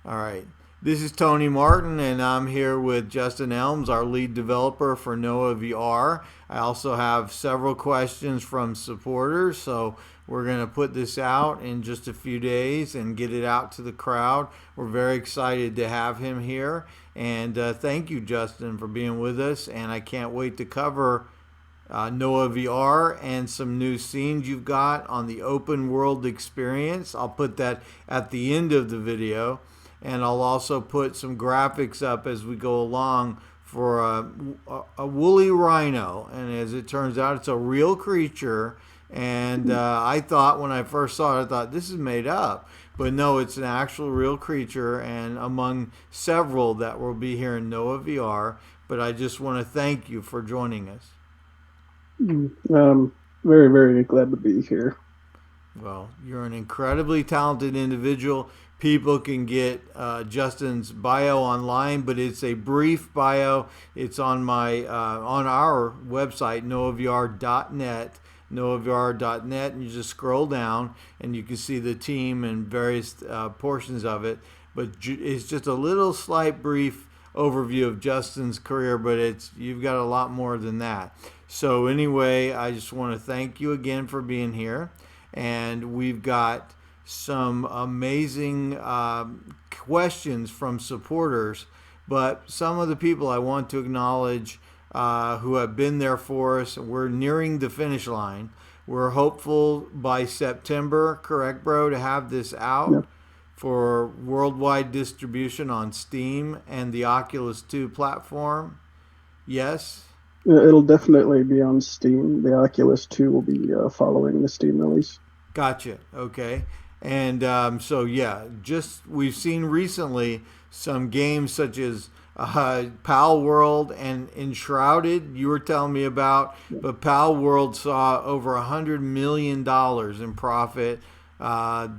All right. This is Tony Martin, and I'm here with Justin Elms, our lead developer for Noah VR. I also have several questions from supporters, so we're going to put this out in just a few days and get it out to the crowd. We're very excited to have him here, and thank you, Justin, for being with us. And I can't wait to cover Noah VR and some new scenes you've got on the open world experience. I'll put that at the end of the video, and I'll also put some graphics up as we go along for a woolly rhino. And as it turns out, it's a real creature. And I thought when I first saw it, I thought this is made up. But no, it's an actual real creature, and among several that will be here in Noah VR. But I just want to thank you for joining us. Very, very glad to be here. Well, you're an incredibly talented individual. People can get Justin's bio online, but it's a brief bio. It's on my on our website, noavr.net, noavr.net, and you just scroll down and you can see the team and various portions of it. But it's just a little slight brief overview of Justin's career, but it's you've got a lot more than that. So anyway, I just want to thank you again for being here, and we've got some amazing questions from supporters, but some of the people I want to acknowledge who have been there for us. We're nearing the finish line. We're hopeful by September, correct, bro, to have this Yeah, out for worldwide distribution on Steam and the Oculus 2 platform. Yes? it'll definitely be on Steam. The Oculus 2 will be following the Steam release. Gotcha. Okay. And so, yeah, just we've seen recently some games such as Pal World and Enshrouded, you were telling me about, but Pal World saw over $100 million in profit.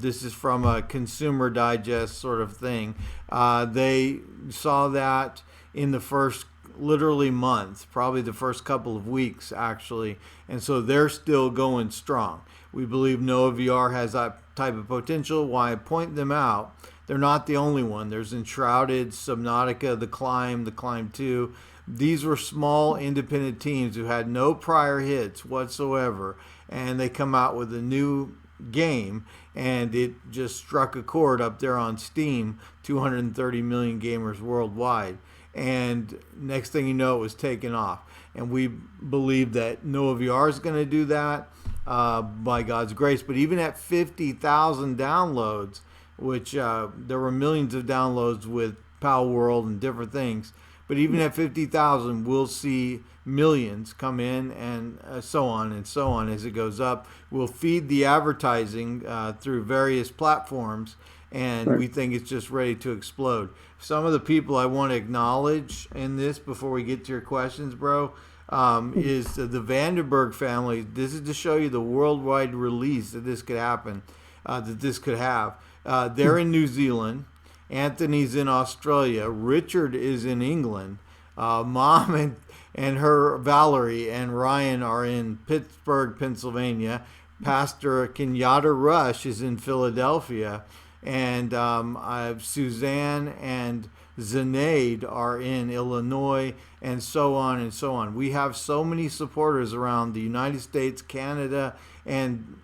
This is from a Consumer Digest sort of thing. They saw that in the first literally month, probably the first couple of weeks actually, and so they're still going strong. We believe Noah VR has that type of potential. Why I point them out? They're not the only one. There's Enshrouded, Subnautica, The Climb 2. These were small independent teams who had no prior hits whatsoever, and they come out with a new game, and it just struck a chord up there on Steam. 230 million gamers worldwide, and next thing you know, it was taken off. And we believe that Noah VR is going to do that by God's grace. But even at 50,000 downloads, which there were millions of downloads with Pal World and different things, but even at 50,000, we'll see millions come in, and so on and so on as it goes up. We'll feed the advertising through various platforms, and Right. we think it's just ready to explode. Some of the people I want to acknowledge in this before we get to your questions, bro, is the Vandenberg family. This is to show you the worldwide release that this could happen, that this could have. They're in New Zealand. Anthony's in Australia. Richard is in England. Mom and her Valerie and Ryan are in Pittsburgh, Pennsylvania. Pastor Kenyatta Rush is in Philadelphia, and Suzanne and Zanaid are in Illinois, and so on and so on. We have so many supporters around the United States, Canada, and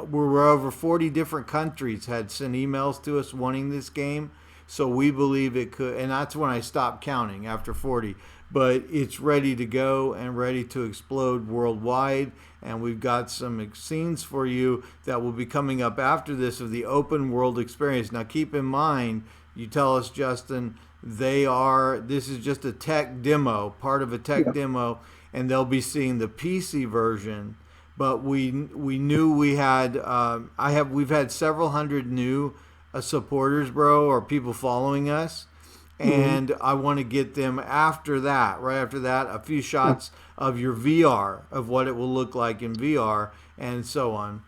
we're over 40 different countries had sent emails to us wanting this game. So we believe it could, and that's when I stopped counting after 40. But it's ready to go and ready to explode worldwide. And we've got some scenes for you that will be coming up after this of the open world experience. Now, keep in mind, you tell us, Justin, this is just a tech demo, part of a tech Yeah. demo, and they'll be seeing the PC version. But we knew we had, we've had several hundred new supporters, bro, or people following us. hmm And I want to get them after that, right after that, a few Yeah. shots of your VR, of what it will look like in VR, and so on.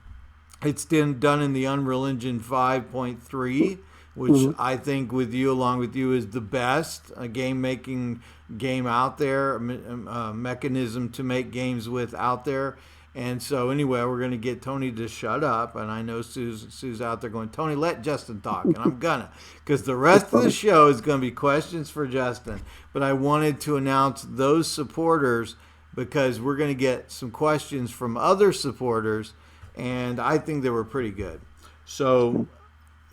It's been done in the Unreal Engine 5.3, which hmm I think with you, along with you, is the best game making game out there, mechanism to make games with out there. And so anyway, we're going to get Tony to shut up, and I know Sue's out there going, Tony, let Justin talk, and I'm gonna, because the That's rest of the funny. show is going to be questions for Justin. But I wanted to announce those supporters because we're going to get some questions from other supporters, and I think they were pretty good. So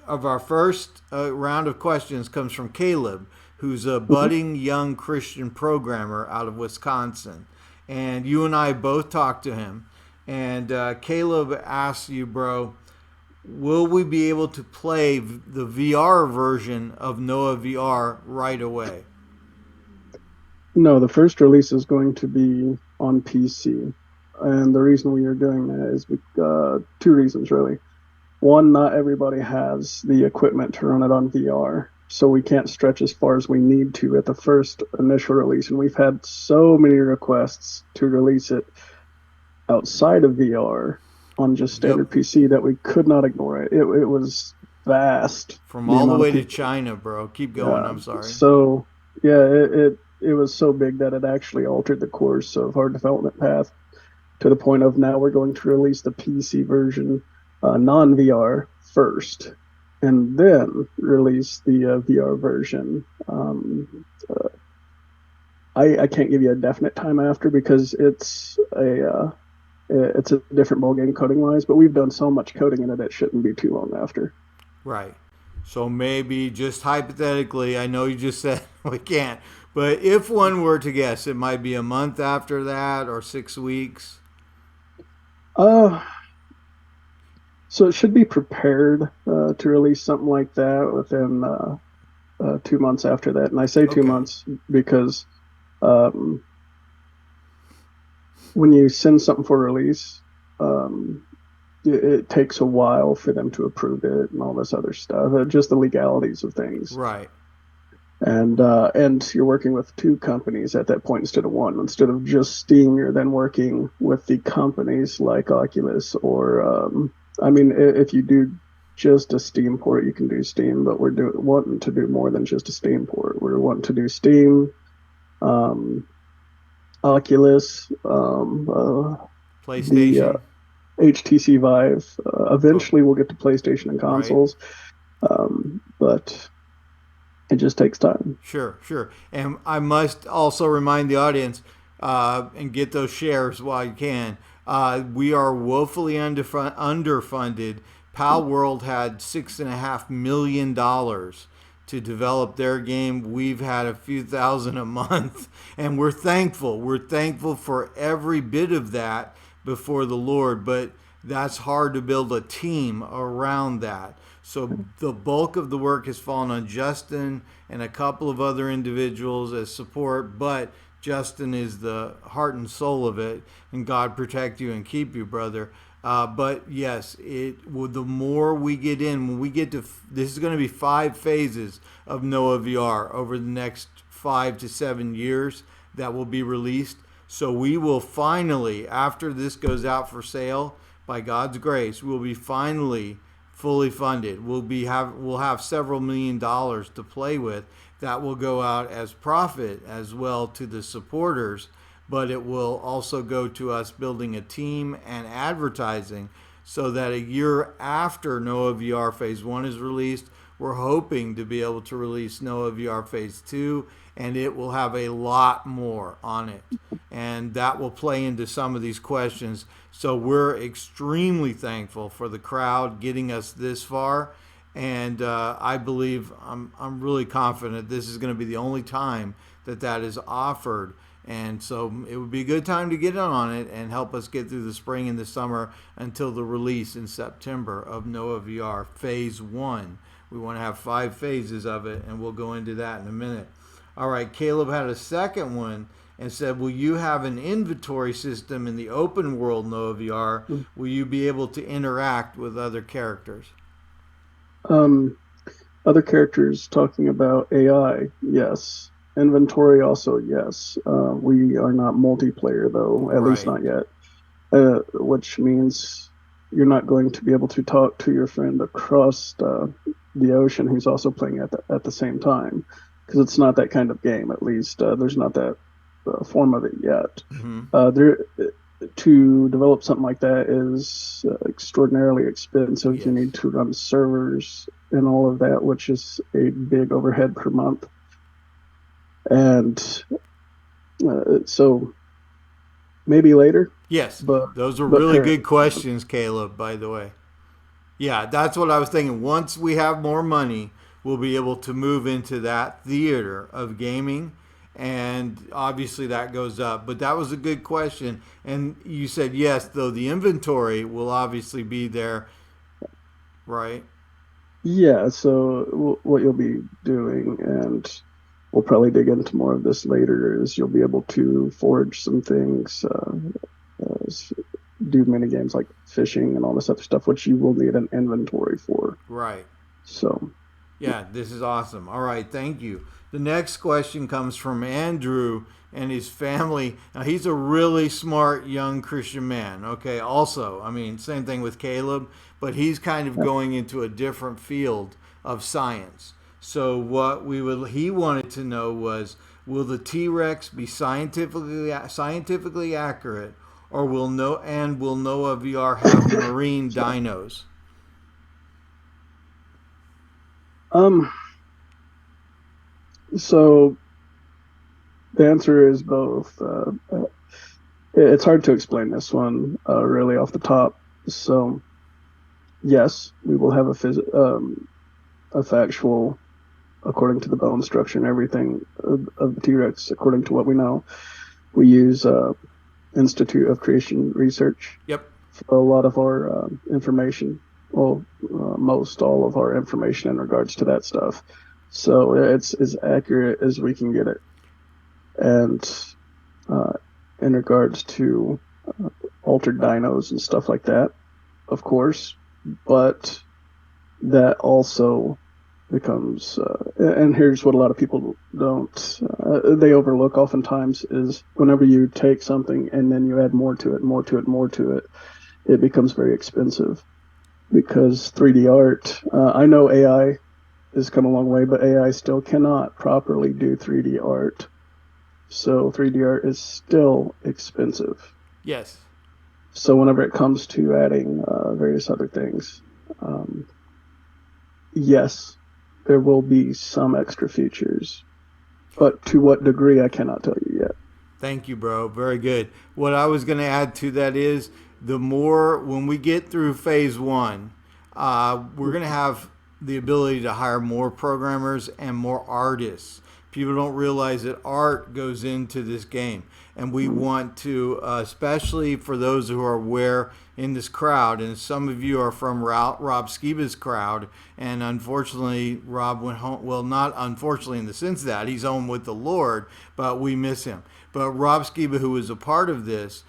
of our first round of questions comes from Caleb, who's a Mhm. budding young Christian programmer out of Wisconsin. And you and I both talked to him. And Caleb asks you, bro, will we be able to play the VR version of Noah VR right away? No, the first release is going to be on PC. And the reason we are doing that is two reasons, really. One, not everybody has the equipment to run it on VR, so we can't stretch as far as we need to at the first initial release. And we've had so many requests to release it outside of VR on just Yep. standard PC that we could not ignore it. It was vast, From the all the amount of way to people. China, bro. Keep going. Yeah. I'm sorry. So yeah, it was so big that it actually altered the course of our development path to the point of now we're going to release the PC version, non VR first, and then release the VR version. I can't give you a definite time after because it's a different ballgame coding wise, but we've done so much coding in it, it shouldn't be too long after. Right. So maybe just hypothetically, I know you just said we can't, but if one were to guess, it might be a month after that or 6 weeks. Uh, so it should be prepared to release something like that within 2 months after that. And I say two Okay. months because um, when you send something for release, um, it takes a while for them to approve it and all this other stuff, just the legalities of things. Right. And you're working with two companies at that point instead of one. Instead of just Steam, you're then working with the companies like Oculus or I mean, if you do just a Steam port, you can do Steam, but wanting to do more than just a Steam port. We're wanting to do Steam, um, Oculus, the PlayStation. HTC Vive. Oh, Eventually, we'll get to PlayStation and right. consoles, but it just takes time. Sure, sure. And I must also remind the audience and get those shares while you can. We are woefully underfunded. Pal World had $6.5 million to develop their game. We've had a few thousand a month, and we're thankful. We're thankful for every bit of that before the Lord, but that's hard to build a team around that. So the bulk of the work has fallen on Justin and a couple of other individuals as support, but Justin is the heart and soul of it, and God protect you and keep you, brother. But yes, the more we get in, when we get to this is going to be 5 phases of Noah VR over the next 5 to 7 years that will be released. So we will finally, after this goes out for sale, by God's grace, we'll be finally fully funded. We'll have several $1 million to play with that will go out as profit as well to the supporters, but it will also go to us building a team and advertising so that a year after Noah VR Phase 1 is released, we're hoping to be able to release Noah VR Phase 2, and it will have a lot more on it. And that will play into some of these questions. So we're extremely thankful for the crowd getting us this far. And I believe, I'm really confident this is going to be the only time that is offered. And so it would be a good time to get in on it and help us get through the spring and the summer until the release in September of Noah VR Phase 1. We want to have 5 phases of it, and we'll go into that in a minute. All right, Caleb had a second one and said, will you have an inventory system in the open world Noah VR? Will you be able to interact with other characters? Um, Other characters talking about AI, yes. Inventory also, yes. We are not multiplayer though, at least Right. not yet. Which means you're not going to be able to talk to your friend across the ocean who's also playing at the same time, because it's not that kind of game. At least there's not that form of it yet. Mm-hmm. There. to develop something like that is extraordinarily expensive. You Yes. need to run servers and all of that, which is a big overhead per month. And so maybe later, Yes. but Those are but really good currently, questions, Caleb, by the way. Yeah, that's what I was thinking. Once we have more money, we'll be able to move into that theater of gaming. And obviously that goes up. But that was a good question. And you said yes, though the inventory will obviously be there, right? yeah. So what you'll be doing, and we'll probably dig into more of this later, is you'll be able to forge some things, do mini games like fishing and all this other stuff, which you will need an inventory for. Right. So, Yeah, this is awesome. All right, thank you. The next question comes from Andrew and his family. Now, he's a really smart young Christian man. Okay, also, I mean, same thing with Caleb, but he's kind of yeah. going into a different field of science. So, he wanted to know was, will the T Rex be scientifically accurate, or will Noah VR have marine So, dinos? um, so the answer is both. It's hard to explain this one really off the top. So yes, we will have a factual, according to the bone structure and everything of the T Rex, according to what we know. We use Institute of Creation Research Yep. for a lot of our information. Well, most all of our information in regards to that stuff. So it's as accurate as we can get it. And uh, in regards to altered dinos and stuff like that, of course, but that also becomes and here's what a lot of people don't they overlook oftentimes is whenever you take something and then you add more to it, more to it, more to it, it becomes very expensive because 3D art, I know AI has come a long way, but AI still cannot properly do 3D art. So 3D art is still expensive. Yes. So whenever it comes to adding various other things, um, yes, there will be some extra features, but to what degree I cannot tell you yet. Thank you, bro. Very good. What I was going to add to that is the more, when we get through phase one, we're going to have the ability to hire more programmers and more artists. People don't realize that art goes into this game. And we want to, especially for those who are aware in this crowd, and some of you are from Rob Skiba's crowd, and unfortunately, Rob went home. Well, not unfortunately in the sense that he's home with the Lord, but we miss him. But Rob Skiba, who is a part of this,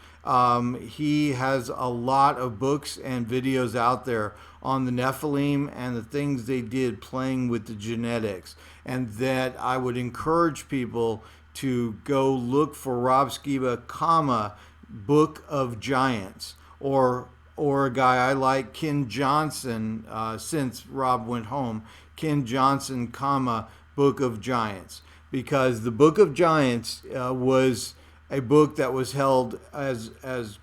he has a lot of books and videos out there on the Nephilim and the things they did playing with the genetics. And that I would encourage people to go look for Rob Skiba, comma, Book of Giants, or a guy I like, Ken Johnson, since Rob went home, Ken Johnson, comma, Book of Giants, because the Book of Giants was a book that was held as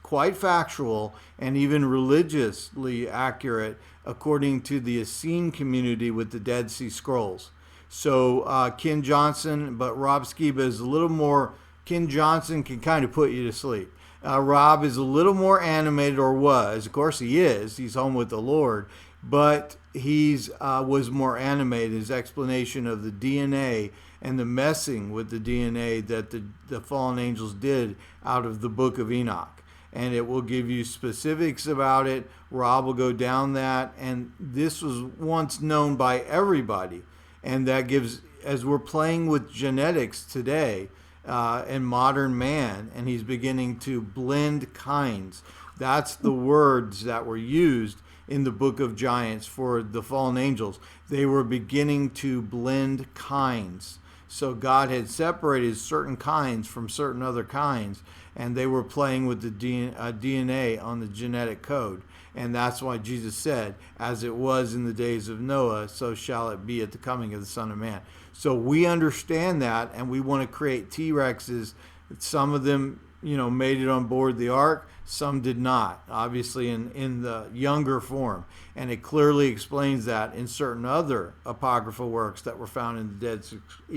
quite factual and even religiously accurate according to the Essene community with the Dead Sea Scrolls. So Ken Johnson, but Rob Skiba is a little more. Ken Johnson can kind of put you to sleep. Rob is a little more animated, or was. Of course, he is. He's home with the Lord, but he's was more animated. His explanation of the DNA and the messing with the DNA that the fallen angels did out of the Book of Enoch. And it will give you specifics about it. Rob will go down that. And this was once known by everybody. And that gives, as we're playing with genetics today and modern man, and he's beginning to blend kinds. That's the words that were used in the Book of Giants for the fallen angels. They were beginning to blend kinds. So God had separated certain kinds from certain other kinds, and they were playing with the DNA on the genetic code. And that's why Jesus said, as it was in the days of Noah, so shall it be at the coming of the Son of Man. So we understand that, and we want to create T-Rexes. Some of them made it on board the ark. Some did not, obviously in the younger form. And it clearly explains that in certain other apocryphal works that were found in the Dead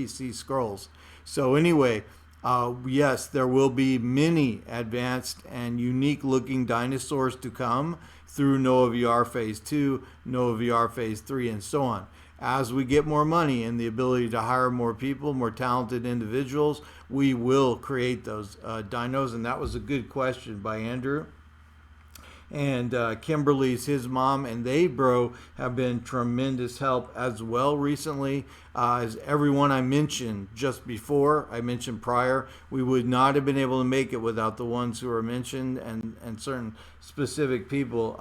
Sea Scrolls. So anyway, yes, there will be many advanced and unique looking dinosaurs to come through Noah VR Phase 2, Noah VR Phase 3, and so on. As we get more money and the ability to hire more people, more talented individuals, we will create those dinos. And that was a good question by Andrew. And Kimberly's his mom and they, bro, have been tremendous help as well recently. As everyone I mentioned just before, I mentioned prior, we would not have been able to make it without the ones who were mentioned and certain specific people.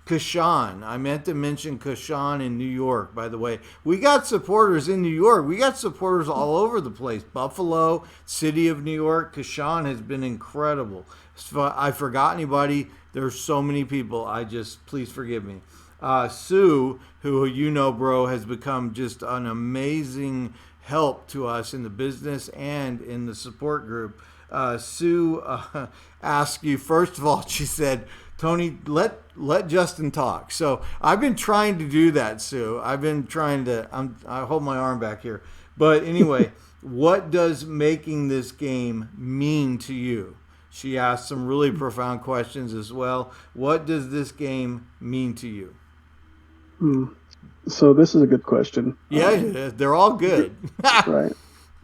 Kashan, I meant to mention Kashan in New York, by the way. We got supporters in New York. We got supporters all over the place. Buffalo, city of New York. Kashan has been incredible. If I forgot anybody, there's so many people. Please forgive me. Sue, who bro, has become just an amazing help to us in the business and in the support group. Sue asked you, first of all, she said, Tony, let Justin talk. So I've been trying to do that, Sue. I've been trying to, I hold my arm back here. But anyway, what does making this game mean to you? She asked some really profound questions as well. What does this game mean to you? So this is a good question. Yeah, they're all good. Right.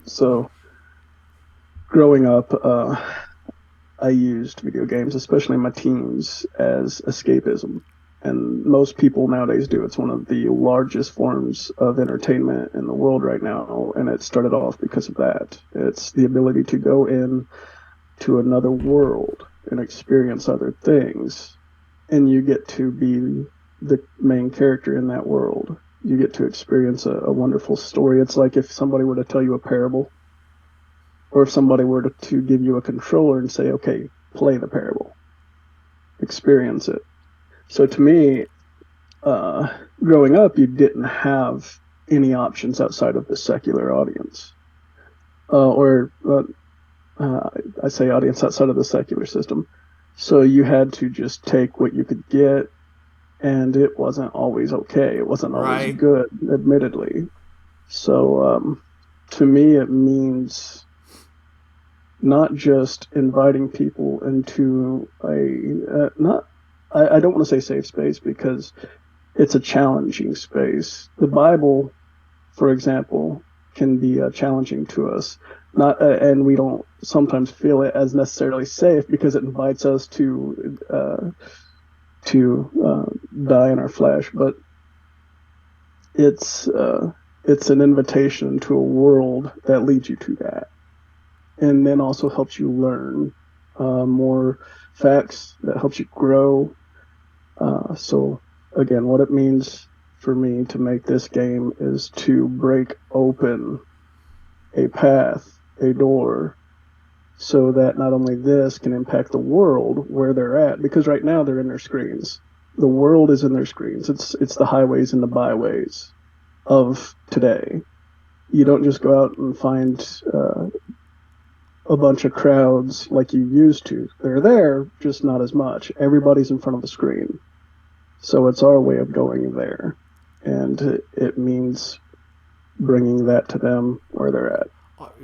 So growing up, I used video games, especially in my teens, as escapism. And most people nowadays do. It's one of the largest forms of entertainment in the world right now. And it started off because of that. It's the ability to go in to another world and experience other things. And you get to be the main character in that world. You get to experience a wonderful story. It's like if somebody were to tell you a parable, or if somebody were to give you a controller and say, okay, play the parable, experience it. So to me, growing up, you didn't have any options outside of the secular audience. I say audience outside of the secular system. So you had to just take what you could get, and it wasn't always okay. It wasn't always good, admittedly. So to me, it means not just inviting people into I don't want to say safe space because it's a challenging space. The Bible, for example, can be challenging to us. And we don't sometimes feel it as necessarily safe because it invites us to die in our flesh. But it's an invitation to a world that leads you to that, and then also helps you learn more facts, that helps you grow. So again, what it means for me to make this game is to break open a path, a door, so that not only this can impact the world where they're at, because right now they're in their screens. The world is in their screens. It's the highways and the byways of today. You don't just go out and find a bunch of crowds like you used to. They're there, just not as much. Everybody's in front of the screen. So it's our way of going there. And it means bringing that to them where they're at.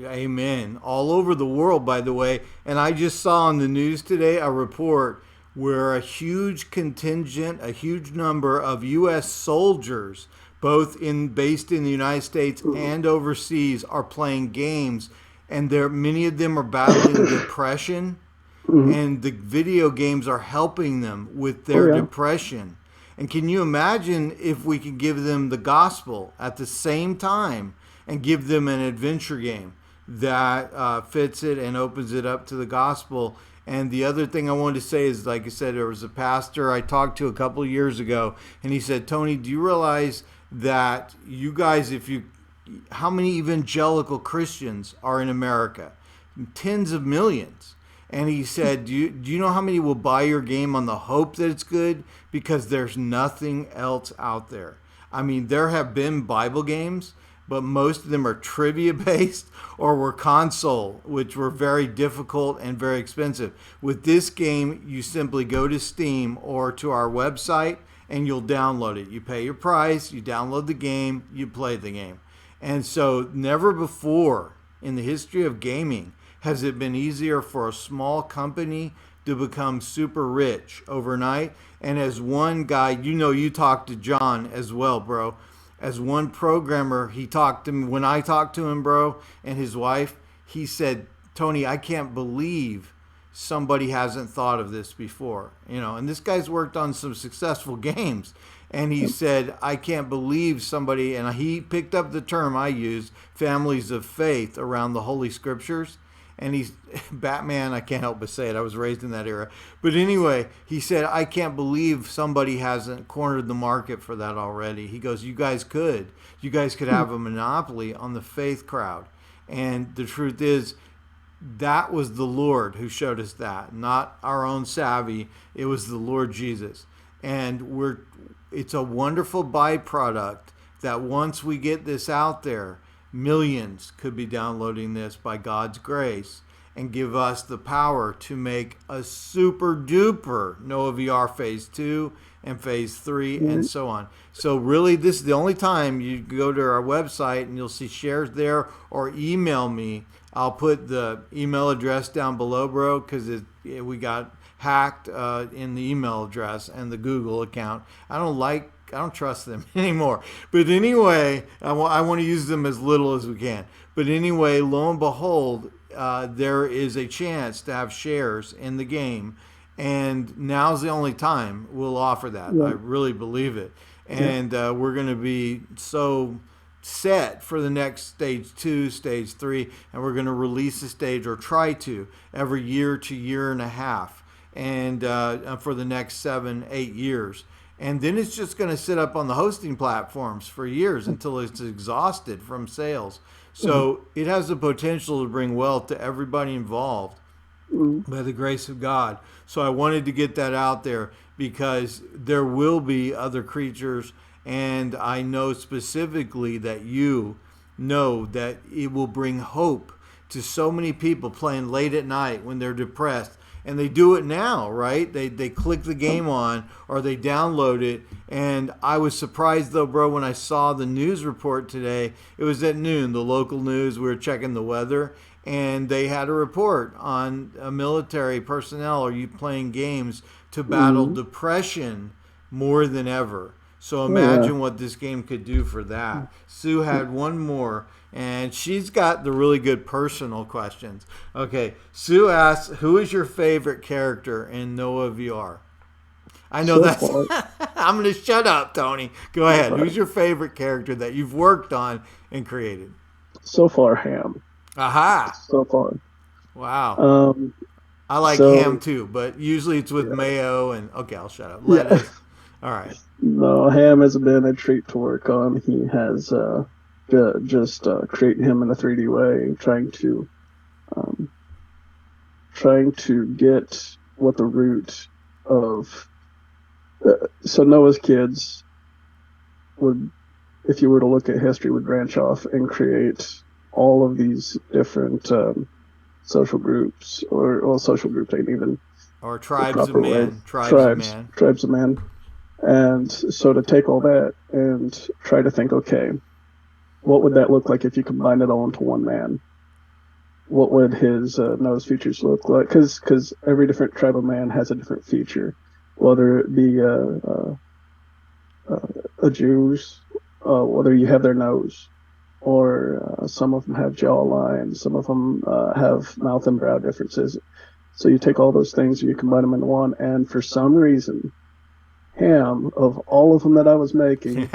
Amen. All over the world, by the way. And I just saw on the news today a report where a huge contingent, a huge number of U.S. soldiers, both based in the United States and overseas, are playing games. And many of them are battling depression. And the video games are helping them with their depression. And can you imagine if we could give them the gospel at the same time and give them an adventure game that fits it and opens it up to the gospel? And the other thing I wanted to say is, like I said, there was a pastor I talked to a couple of years ago, and he said, Tony, do you realize that you guys, how many evangelical Christians are in America? Tens of millions. And he said, do you know how many will buy your game on the hope that it's good? Because there's nothing else out there. I mean, there have been Bible games, but most of them are trivia based or were console, which were very difficult and very expensive. With this game, you simply go to Steam or to our website and you'll download it. You pay your price, you download the game, you play the game. And so, never before in the history of gaming has it been easier for a small company to become super rich overnight. And as one guy, you talked to John as well, bro. As one programmer, he talked to me when I talked to him, bro, and his wife. He said, Tony, I can't believe somebody hasn't thought of this before. And this guy's worked on some successful games. And he said, I can't believe somebody, and he picked up the term I used, families of faith, around the Holy Scriptures. And he's Batman, I can't help but say it. I was raised in that era. But anyway, he said, I can't believe somebody hasn't cornered the market for that already. He goes, you guys could. You guys could have a monopoly on the faith crowd. And the truth is, that was the Lord who showed us that, not our own savvy. It was the Lord Jesus. And it's a wonderful byproduct that once we get this out there, millions could be downloading this by God's grace and give us the power to make a super duper Noah VR Phase 2 and Phase 3 and so on. So really, this is the only time you go to our website and you'll see shares there, or email me. I'll put the email address down below, bro, because we got hacked in the email address and the Google account. I don't trust them anymore. But anyway, I want to use them as little as we can. But anyway, lo and behold, there is a chance to have shares in the game. And now's the only time we'll offer that. Yeah. I really believe it. And we're going to be so set for the next stage 2, stage 3, and we're going to release a stage, or try to, every year to year and a half, and for the next 7-8 years. And then it's just going to sit up on the hosting platforms for years until it's exhausted from sales. So it has the potential to bring wealth to everybody involved by the grace of God. So I wanted to get that out there because there will be other creatures, and I know specifically that you know that it will bring hope to so many people playing late at night when they're depressed. And they do it now, right? They click the game on, or they download it. And I was surprised, though, bro, when I saw the news report today. It was at noon, the local news. We were checking the weather, and they had a report on military personnel are you playing games to battle depression more than ever. So imagine what this game could do for that. Sue had one more, and she's got the really good personal questions. Okay, Sue asks, who is your favorite character in Noah VR? I know I'm going to shut up, Tony. Go ahead. Who's your favorite character that you've worked on and created? So far, Ham. Aha. So far. Wow. I like Ham too, but usually it's with mayo and... Okay, I'll shut up. Lettuce. All right. No, Ham has been a treat to work on. He has just creating him in a 3D way, trying to get what the root of. So Noah's kids would, if you were to look at history, would branch off and create all of these different social groups, or social groups ain't even. Or tribes of men. Tribes of men. And so to take all that and try to think, okay, what would that look like if you combine it all into one man? What would his Noah's features look like? Because every different tribe of man has a different feature, whether it be a Jews, whether you have their nose, or some of them have jaw lines, some of them have mouth and brow differences. So you take all those things and you combine them into one, and for some reason, Ham, of all of them that I was making,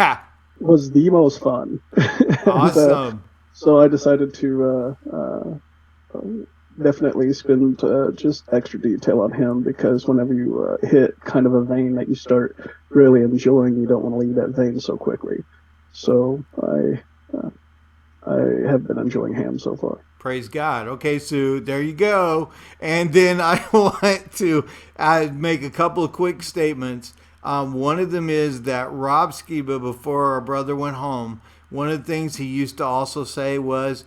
was the most fun. Awesome. And, so I decided to definitely spend just extra detail on him, because whenever you hit kind of a vein that you start really enjoying, you don't want to leave that vein so quickly. So I have been enjoying Ham so far. Praise God. Okay, Sue, there you go. And then I want to make a couple of quick statements. One of them is that Rob Skiba, before our brother went home, one of the things he used to also say was,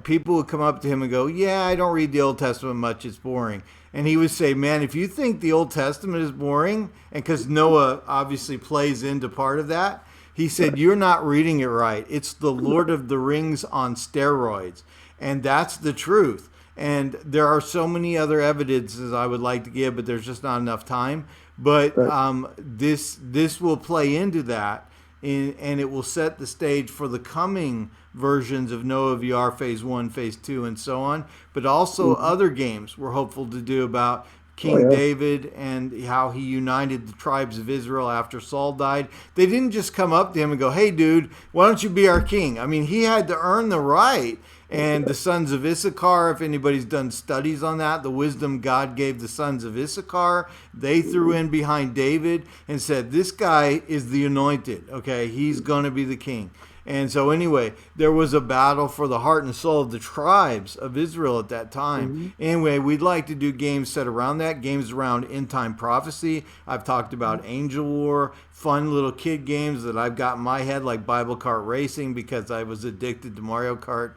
people would come up to him and go, "Yeah, I don't read the Old Testament much. It's boring." And he would say, "Man, if you think the Old Testament is boring," and because Noah obviously plays into part of that, he said, "You're not reading it right. It's the Lord of the Rings on steroids." And that's the truth. And there are so many other evidences I would like to give, but there's just not enough time. But Right. this will play into that, and it will set the stage for the coming versions of Noah VR Phase 1, Phase 2, and so on. But also Mhm. other games we're hopeful to do about Oh King yeah. David and how he united the tribes of Israel after Saul died. They didn't just come up to him and go, "Hey, dude, why don't you be our king?" I mean, he had to earn the right. And the sons of Issachar, if anybody's done studies on that, the wisdom God gave the sons of Issachar, they threw in behind David and said, "This guy is the anointed. Okay, he's going to be the king." And so, anyway, there was a battle for the heart and soul of the tribes of Israel at that time. Hmm. Anyway, we'd like to do games set around that, games around end time prophecy. I've talked about Angel War, fun little kid games that I've got in my head, like Bible Kart Racing, because I was addicted to Mario Kart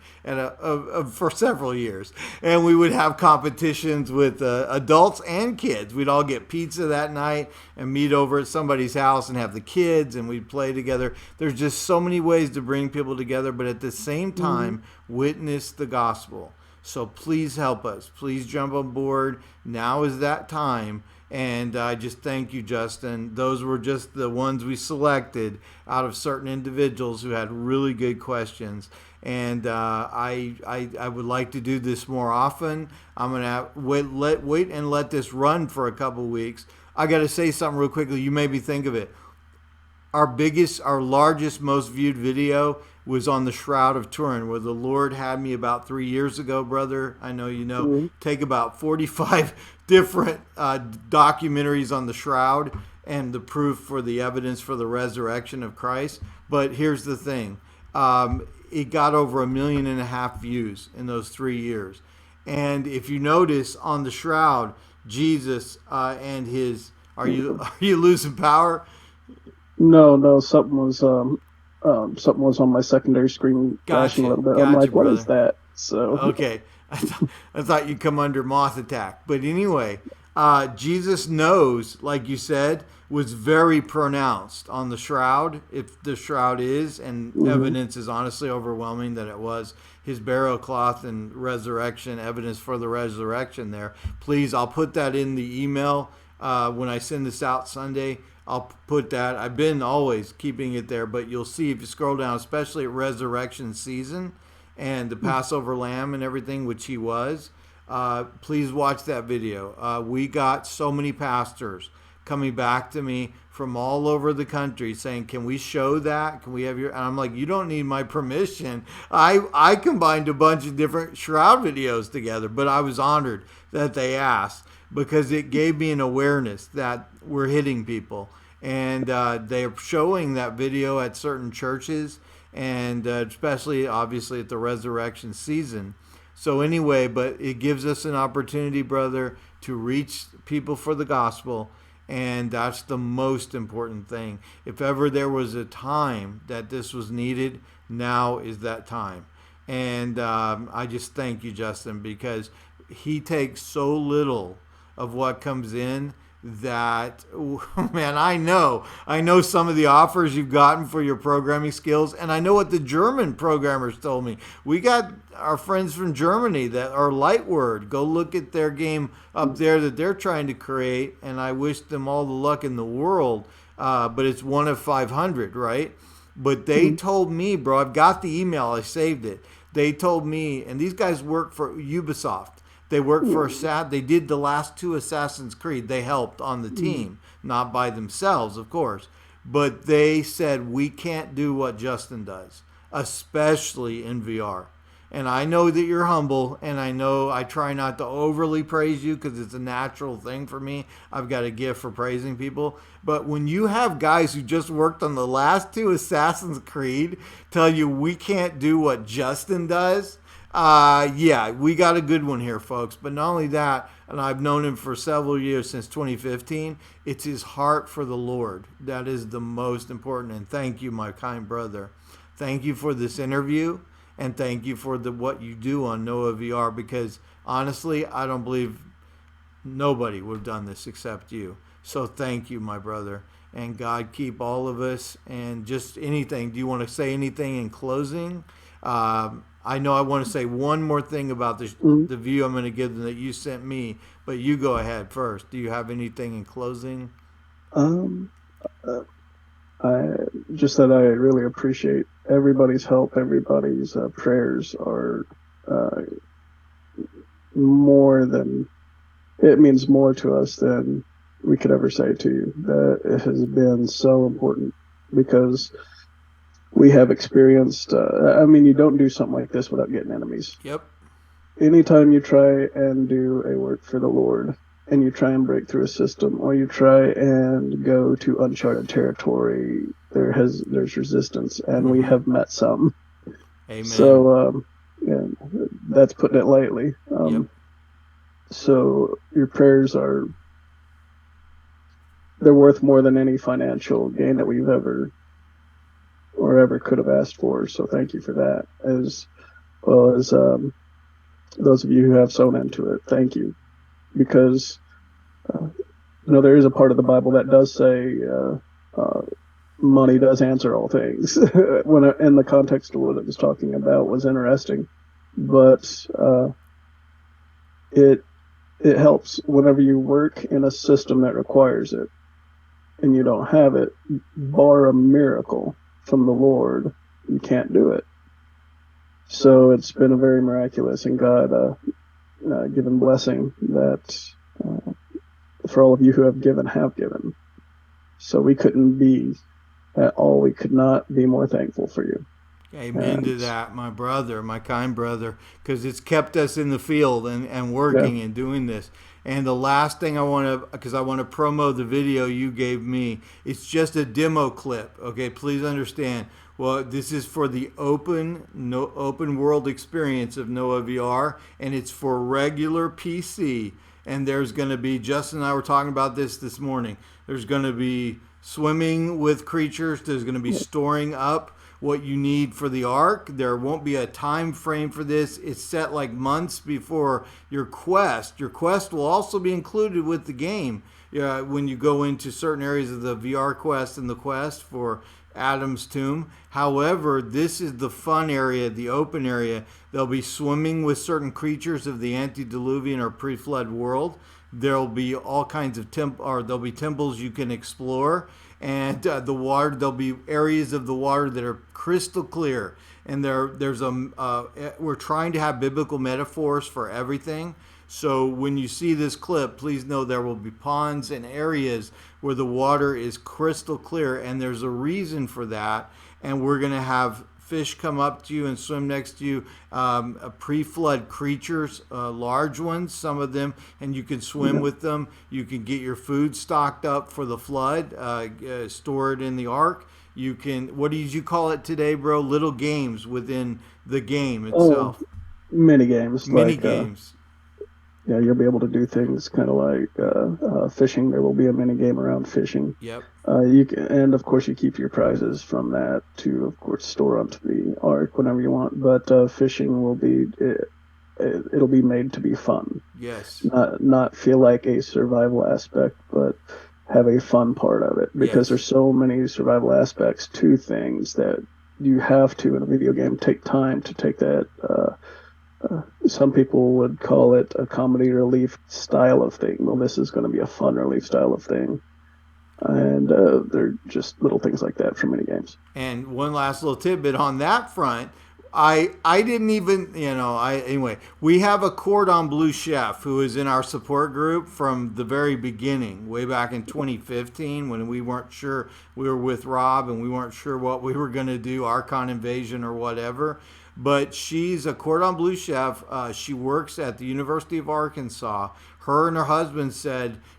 for several years. And we would have competitions with adults and kids. We'd all get pizza that night and meet over at somebody's house and have the kids, and we'd play together. There's just so many ways to bring people together, but at the same time, witness the gospel. So please help us. Please jump on board. Now is that time. And I just thank you, Justin. Those were just the ones we selected out of certain individuals who had really good questions. And I would like to do this more often. I'm gonna wait and let this run for a couple weeks. I got to say something real quickly. You made me think of it. Our largest, most viewed video was on the Shroud of Turin, where the Lord had me about 3 years ago, brother. I know you know. Hmm. Take about 45 different documentaries on the Shroud and the proof for the evidence for the resurrection of Christ. But here's the thing. It got over 1.5 million views in those 3 years. And if you notice on the Shroud, Jesus and his, are you losing power? No, no, something was on my secondary screen flashing a Gotcha, little bit. I'm gotcha, like, what is brother. that? So, Okay, I thought you'd come under moth attack, but anyway, Jesus knows, like you said, was very pronounced on the shroud. If the shroud is, and hmm. evidence is honestly overwhelming that it was his burial cloth and resurrection, evidence for the resurrection. There, please, I'll put that in the email when I send this out Sunday. I'll put that. I've been always keeping it there, but you'll see if you scroll down, especially at resurrection season and the Passover lamb and everything, which he was. Please watch that video. We got so many pastors coming back to me from all over the country saying, "Can we show that? Can we have your?" And I'm like, "You don't need my permission." I combined a bunch of different shroud videos together, but I was honored that they asked because it gave me an awareness that we're hitting people, and they're showing that video at certain churches, and especially obviously at the resurrection season. So anyway, but it gives us an opportunity, brother, to reach people for the gospel, and that's the most important thing. If ever there was a time that this was needed, now is that time. And I just thank you, Justin, because he takes so little of what comes in that man, I know some of the offers you've gotten for your programming skills, and I know what the German programmers told me. We got our friends from Germany that are Lightword. Go look at their game up there that they're trying to create, and I wish them all the luck in the world. But it's one of 500, right? But they Hmm. told me, bro, I've got the email, I saved it. They told me, and these guys work for Ubisoft. They worked for They did the last two Assassin's Creed. They helped on the team, not by themselves, of course. But they said we can't do what Justin does, especially in VR. And I know that you're humble, and I know I try not to overly praise you because it's a natural thing for me. I've got a gift for praising people. But when you have guys who just worked on the last two Assassin's Creed tell you we can't do what Justin does, yeah, we got a good one here, folks. But not only that, and I've known him for several years since 2015, it's his heart for the Lord. That is the most important. And thank you, my kind brother. thank you for this interview, and thank you for what you do on Noah VR, because honestly, I don't believe nobody would have done this except you. So thank you, my brother. And God keep all of us. And just anything. Do you want to say anything in closing? I know I want to say one more thing about Mm, the view I'm going to give them that you sent me, but you go ahead first. Do you have anything in closing? Um, uh, I just that I really appreciate everybody's help. Everybody's prayers are uh, more than it means more to us than we could ever say to you. That it has been so important because we have experienced. I mean, you don't do something like this without getting enemies. Yep. Anytime you try and do a work for the Lord and you try and break through a system or you try and go to uncharted territory, there's resistance, and we Mm-hmm. have met some. Amen. So yeah, that's putting it lightly. Yep. So your prayers are they're worth more than any financial gain that we've ever could have asked for. So thank you for that, as well as those of you who have sown into it. Thank you, because uh, there is a part of the Bible that does say money does answer all things. When in the context of what it was talking about was interesting, but it it helps whenever you work in a system that requires it and you don't have it, bar a miracle from the Lord, you can't do it. So it's been a very miraculous and God given blessing that for all of you who have given. So we couldn't be at all. We could not be more thankful for you. Amen to And that, my brother, my kind brother, because it's kept us in the field and yeah, working and doing this. And the last thing I want to, because I want to promo the video you gave me, it's just a demo clip. Okay, please understand. Well, this is for the open world experience of Noah VR, and it's for regular PC. And there's going to be, Justin and I were talking about this morning. There's going to be swimming with creatures. There's going to be yeah, storing up what you need for the ark. There won't be a time frame for this. It's set like months before your quest. Your quest will also be included with the game. When you go into certain areas of the VR quest and the quest for Adam's tomb. However, this is the fun area, the open area. They'll be swimming with certain creatures of the antediluvian or pre-flood world. There'll be all kinds of there'll be temples you can explore, and the water. There'll be areas of the water that are crystal clear, and we're trying to have biblical metaphors for everything. So when you see this clip, please know there will be ponds and areas where the water is crystal clear, and there's a reason for that. And we're going to have fish come up to you and swim next to you, pre-flood creatures, large ones, some of them, and you can swim yeah. with them. You can get your food stocked up for the flood, store it in the ark. You can, what did you call it today, bro? Little games within the game Oh, itself. mini games Mini like games. yeah, you'll be able to do things kind of like fishing. There will be a mini game around fishing. Yep. You can, and of course, you keep your prizes from that to, of course, store onto the ark whenever you want. But fishing will be it'll be made to be fun, Yes. not feel like a survival aspect, but have a fun part of it because Yes. there's so many survival aspects to things that you have to in a video game take time to take that. Some people would call it a comedy relief style of thing. Well, this is going to be a fun relief style of thing, and they're just little things like that from mini games. And one last little tidbit on that front. I didn't even, anyway, we have a cordon bleu chef who is in our support group from the very beginning, way back in 2015 when we weren't sure. We were with Rob and we weren't sure what we were going to do, Archon Invasion or whatever. But she's a cordon bleu chef. She works at the University of Arkansas. Her and her husband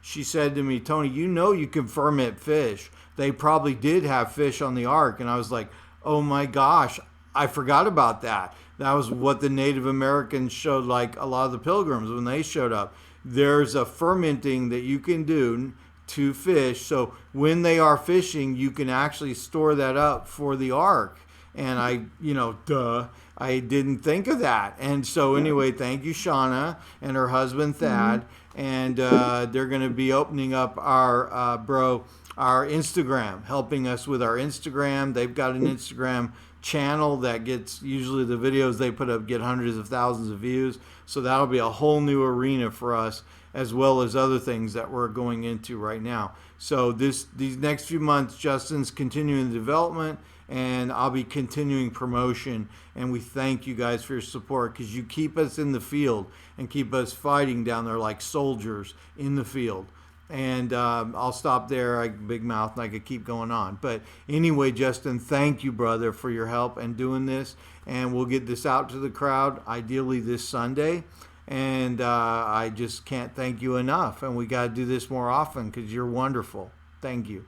she said to me, Tony, you can ferment fish. They probably did have fish on the ark. And I was like, oh my gosh, I forgot about that. That was what the Native Americans showed, like a lot of the pilgrims when they showed up. There's a fermenting that you can do to fish. So when they are fishing, you can actually store that up for the ark. And I didn't think of that. And so anyway, thank you, Shauna and her husband Thad, and they're going to be opening up our Instagram, helping us with our Instagram. They've got an Instagram channel that gets, usually the videos they put up get hundreds of thousands of views. So that'll be a whole new arena for us, as well as other things that we're going into right now. So these next few months, Justin's continuing the development, and I'll be continuing promotion. And we thank you guys for your support, because you keep us in the field and keep us fighting down there like soldiers in the field. And I'll stop there. I big mouth, and I could keep going on. But anyway, Justin, thank you, brother, for your help and doing this. And we'll get this out to the crowd, ideally this Sunday. And I just can't thank you enough. And we got to do this more often, because you're wonderful. Thank you.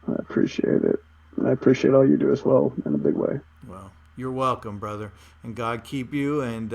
I appreciate it. I appreciate all you do as well, in a big way. Well, you're welcome, brother. And God keep you. And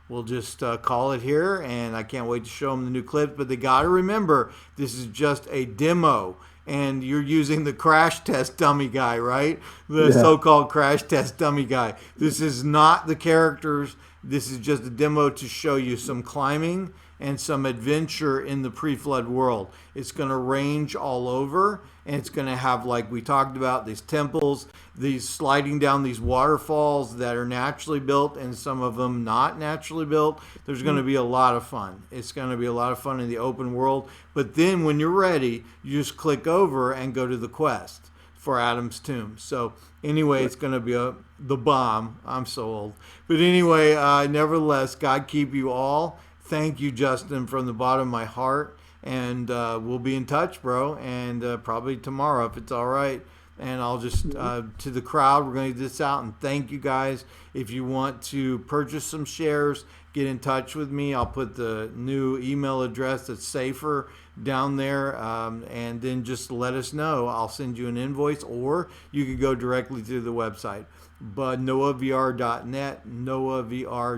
we'll just call it here. And I can't wait to show them the new clips. But they got to remember, this is just a demo. And you're using the crash test dummy guy, right? The so-called crash test dummy guy. This is not the characters. This is just a demo to show you some climbing and some adventure in the pre-flood world. It's going to range all over, and it's going to have, like we talked about, these temples, these sliding down these waterfalls that are naturally built, and some of them not naturally built. There's going to be a lot of fun. It's going to be a lot of fun in the open world. But then when you're ready, you just click over and go to the quest for Adam's tomb. So anyway, it's going to be the bomb. I'm so old. But anyway, nevertheless, God keep you all. Thank you, Justin, from the bottom of my heart. And we'll be in touch, bro. And probably tomorrow, if it's all right. And I'll just, to the crowd, we're going to get this out. And thank you, guys. If you want to purchase some shares, get in touch with me. I'll put the new email address that's safer down there, and then just let us know. I'll send you an invoice, or you can go directly to the website, but noahvr.net, noahvr.net,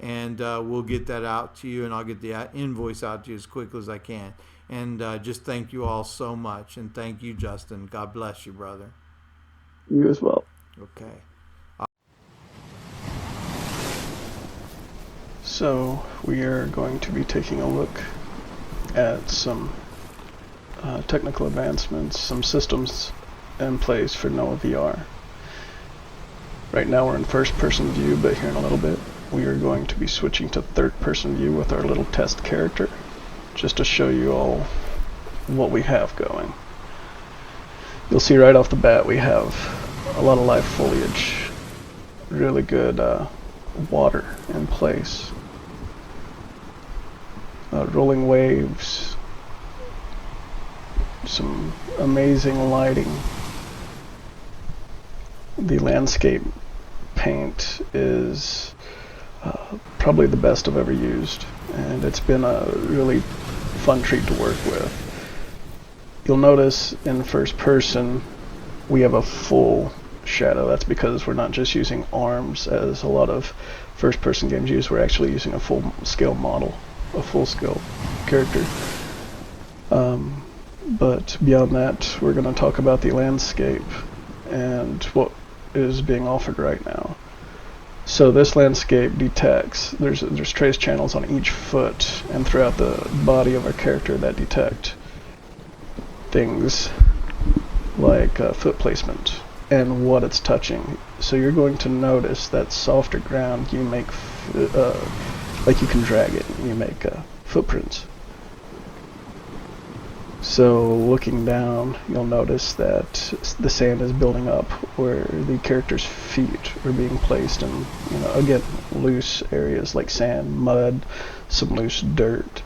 and we'll get that out to you, and I'll get the invoice out to you as quickly as I can. And just thank you all so much, and thank you, Justin. God bless you, brother. You as well. Okay. So we are going to be taking a look at some technical advancements, some systems in place for Noah VR. Right now we're in first-person view, but here in a little bit we are going to be switching to third-person view with our little test character, just to show you all what we have going. You'll see right off the bat we have a lot of live foliage, really good water in place. Rolling waves, some amazing lighting. The landscape paint is probably the best I've ever used, and it's been a really fun treat to work with. You'll notice in first person we have a full shadow. That's because we're not just using arms as a lot of first person games use. We're actually using a full scale model, a full scale character. But beyond that, we're going to talk about the landscape and what is being offered right now. So this landscape detects, there's trace channels on each foot and throughout the body of our character that detect things like foot placement and what it's touching. So you're going to notice that softer ground, you make like you can drag it, you make footprints. So looking down, you'll notice that the sand is building up where the character's feet are being placed in, again, loose areas like sand, mud, some loose dirt.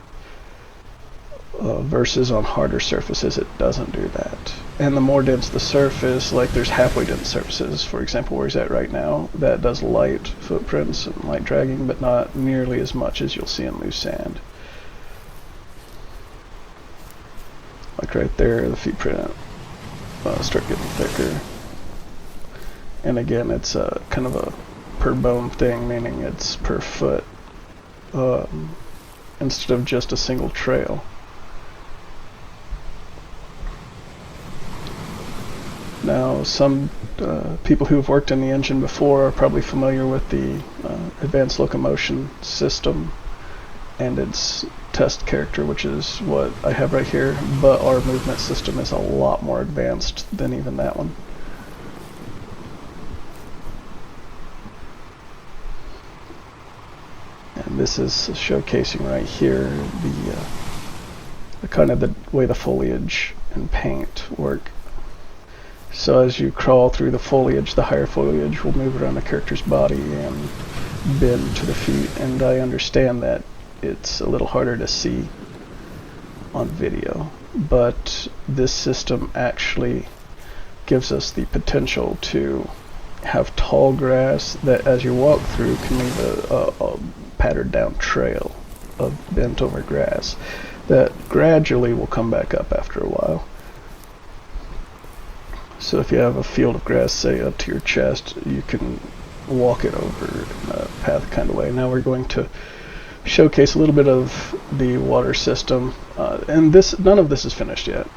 Versus on harder surfaces, it doesn't do that. And the more dense the surface, like there's halfway dense surfaces, for example, where he's at right now, that does light footprints and light dragging, but not nearly as much as you'll see in loose sand. Like right there, the feet print start getting thicker. And again, it's kind of a per bone thing, meaning it's per foot, instead of just a single trail. Now, know, some people who've worked in the engine before are probably familiar with the advanced locomotion system and its test character, which is what I have right here, but our movement system is a lot more advanced than even that one. And this is showcasing right here the kind of the way the foliage and paint work. So as you crawl through the foliage, the higher foliage will move around the character's body and bend to the feet, and I understand that it's a little harder to see on video, but this system actually gives us the potential to have tall grass that as you walk through can leave a patterned down trail of bent over grass that gradually will come back up after a while. So if you have a field of grass, say up to your chest, you can walk it over in a path kind of way. Now we're going to showcase a little bit of the water system, and none of this is finished yet.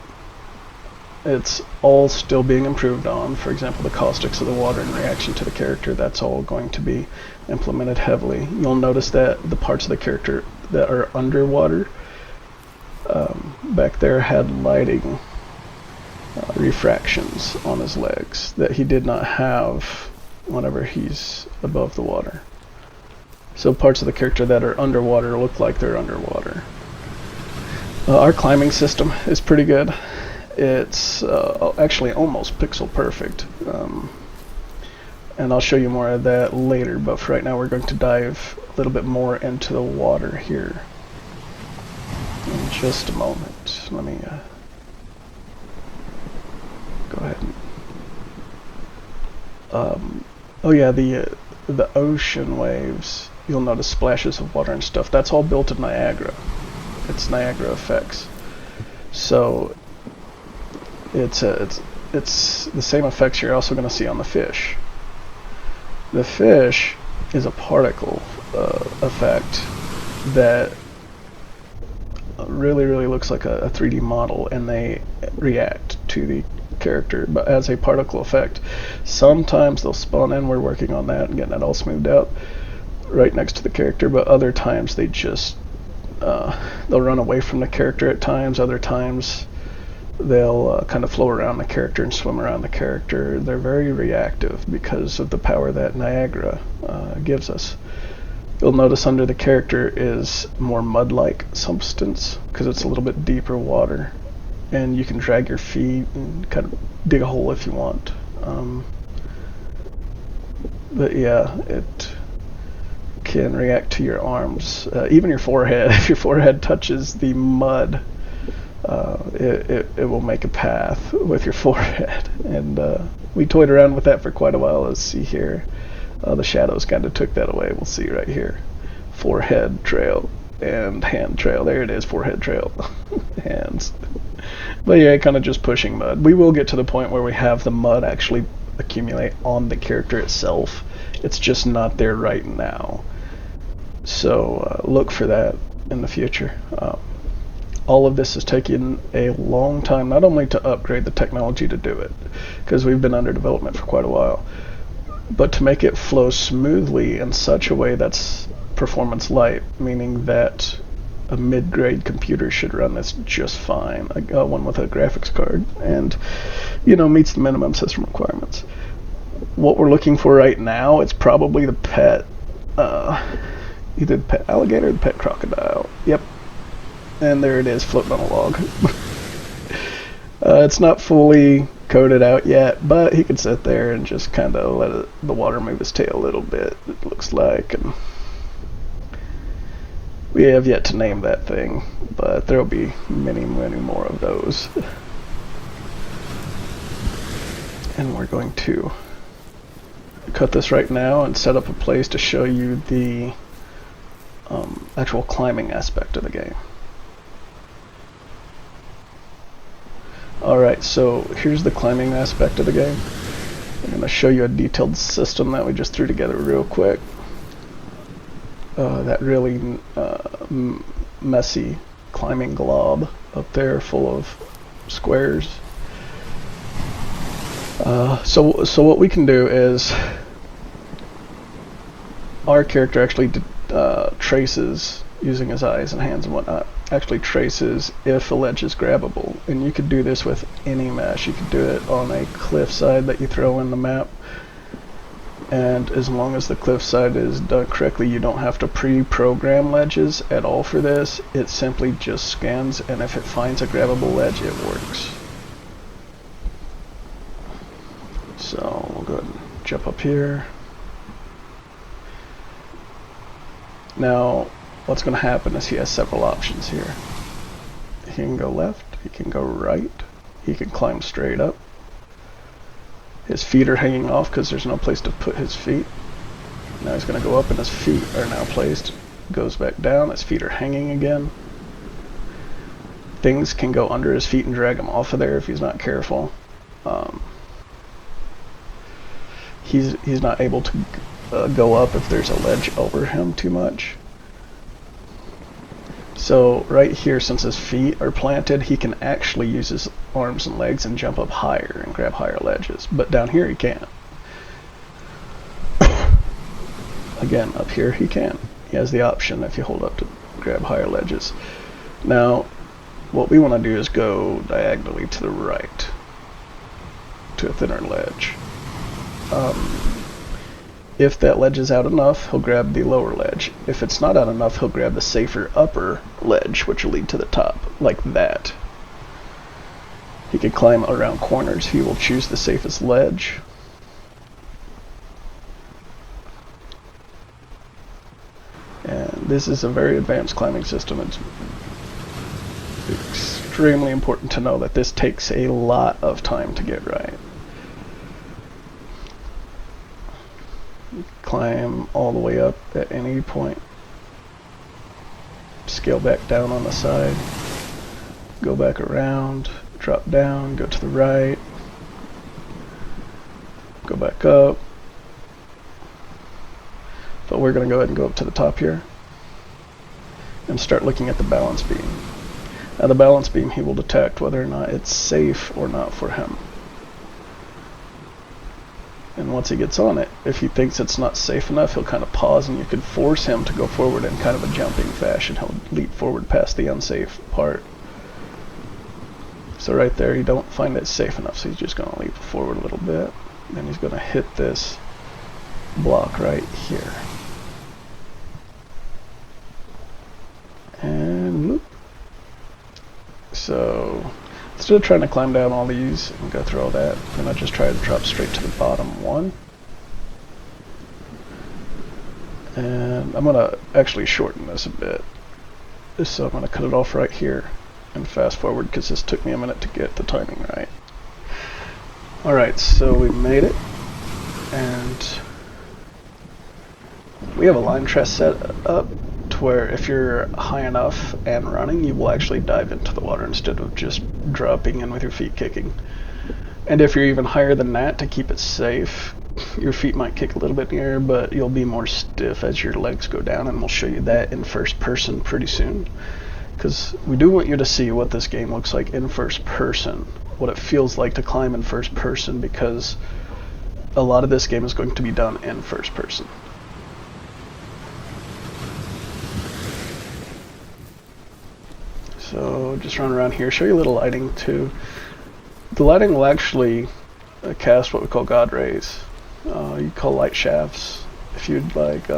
It's all still being improved on. For example, the caustics of the water in reaction to the character, that's all going to be implemented heavily. You'll notice that the parts of the character that are underwater back there had lighting refractions on his legs that he did not have whenever he's above the water. So parts of the character that are underwater look like they're underwater. Our climbing system is pretty good. It's actually almost pixel perfect. And I'll show you more of that later, but for right now we're going to dive a little bit more into the water here in just a moment. Let me go ahead and oh yeah, the ocean waves, you'll notice splashes of water and stuff. That's all built in Niagara. It's Niagara effects. So it's the same effects you're also going to see on the fish. The fish is a particle effect that really looks like a 3D model, and they react to the character but as a particle effect. Sometimes they'll spawn in, we're working on that and getting that all smoothed out right next to the character, but other times they just they'll run away from the character at times. Other times they'll kind of float around the character and swim around the character. They're very reactive because of the power that Niagara gives us. You'll notice under the character is more mud-like substance because it's a little bit deeper water, and you can drag your feet and kind of dig a hole if you want. But yeah, it can react to your arms, even your forehead. If your forehead touches the mud, it will make a path with your forehead. And we toyed around with that for quite a while. Let's see here. The shadows kind of took that away. We'll see right here. Forehead trail and hand trail. There it is, forehead trail. Hands. But yeah, kind of just pushing mud. We will get to the point where we have the mud actually accumulate on the character itself. It's just not there right now. So look for that in the future. All of this has taken a long time, not only to upgrade the technology to do it, because we've been under development for quite a while, but to make it flow smoothly in such a way that's performance light, meaning that a mid-grade computer should run this just fine. I got one with a graphics card and, you know, meets the minimum system requirements. What we're looking for right now, it's probably the pet, either the pet alligator or the pet crocodile. Yep. And there it is, floating on a log. It's not fully coded out yet, but he can sit there and just kind of let the water move his tail a little bit, it looks like. And we have yet to name that thing, but there'll be many more of those. And we're going to cut this right now and set up a place to show you the actual climbing aspect of the game. Alright, so here's the climbing aspect of the game. I'm going to show you a detailed system that we just threw together real quick. That really messy climbing glob up there full of squares. So what we can do is our character actually traces, using his eyes and hands and whatnot, actually traces if a ledge is grabbable. And you could do this with any mesh. You could do it on a cliffside that you throw in the map. And as long as the cliffside is done correctly, you don't have to pre-program ledges at all for this. It simply just scans, and if it finds a grabbable ledge, it works. So we'll go ahead and jump up here. Now, what's going to happen is he has several options here. He can go left, he can go right, he can climb straight up. His feet are hanging off because there's no place to put his feet. Now he's going to go up and his feet are now placed. Goes back down, his feet are hanging again. Things can go under his feet and drag him off of there if he's not careful. He's not able to go up if there's a ledge over him too much. So right here, since his feet are planted, he can actually use his arms and legs and jump up higher and grab higher ledges. But down here he can't. Again, up here he can. He has the option if you hold up to grab higher ledges. Now, what we want to do is go diagonally to the right to a thinner ledge. If that ledge is out enough, he'll grab the lower ledge. If it's not out enough, he'll grab the safer upper ledge, which will lead to the top, like that. He can climb around corners. He will choose the safest ledge. And this is a very advanced climbing system. It's extremely important to know that this takes a lot of time to get right. Climb all the way up at any point. Scale back down on the side. Go back around. Drop down. Go to the right. Go back up. But we're going to go ahead and go up to the top here and start looking at the balance beam. Now the balance beam, he will detect whether or not it's safe or not for him. And once he gets on it, if he thinks it's not safe enough, he'll kind of pause, and you could force him to go forward in kind of a jumping fashion. He'll leap forward past the unsafe part. So right there, you don't find it safe enough, so he's just going to leap forward a little bit. Then he's going to hit this block right here. And loop. So instead of trying to climb down all these and go through all that, I'm going to just try to drop straight to the bottom one. And I'm going to actually shorten this a bit. So I'm going to cut it off right here and fast forward because this took me a minute to get the timing right. Alright, so we made it. And we have a line truss set up to where if you're high enough and running, you will actually dive into the water instead of just dropping in with your feet kicking. And if you're even higher than that, to keep it safe, your feet might kick a little bit in the air, but you'll be more stiff as your legs go down, and we'll show you that in first person pretty soon. Because we do want you to see what this game looks like in first person, what it feels like to climb in first person, because a lot of this game is going to be done in first person. So just run around here, show you a little lighting too. The lighting will actually cast what we call God rays. You call light shafts if you'd like.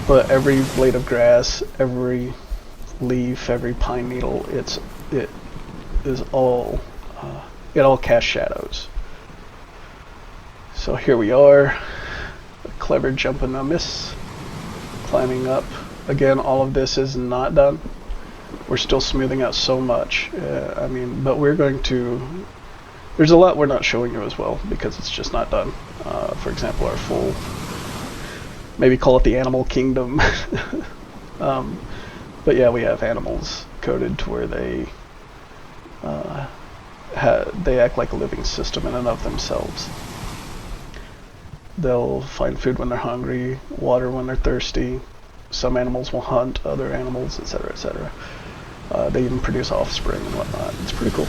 But every blade of grass, every leaf, every pine needle, it all casts shadows. So here we are, a clever jump and a miss, climbing up. Again, all of this is not done. We're still smoothing out so much. But we're going to. There's a lot we're not showing you as well because it's just not done. For example, our full, maybe call it the animal kingdom. But yeah, we have animals coded to where they act like a living system in and of themselves. They'll find food when they're hungry, water when they're thirsty. Some animals will hunt other animals, etc., etc. They even produce offspring and whatnot. It's pretty cool.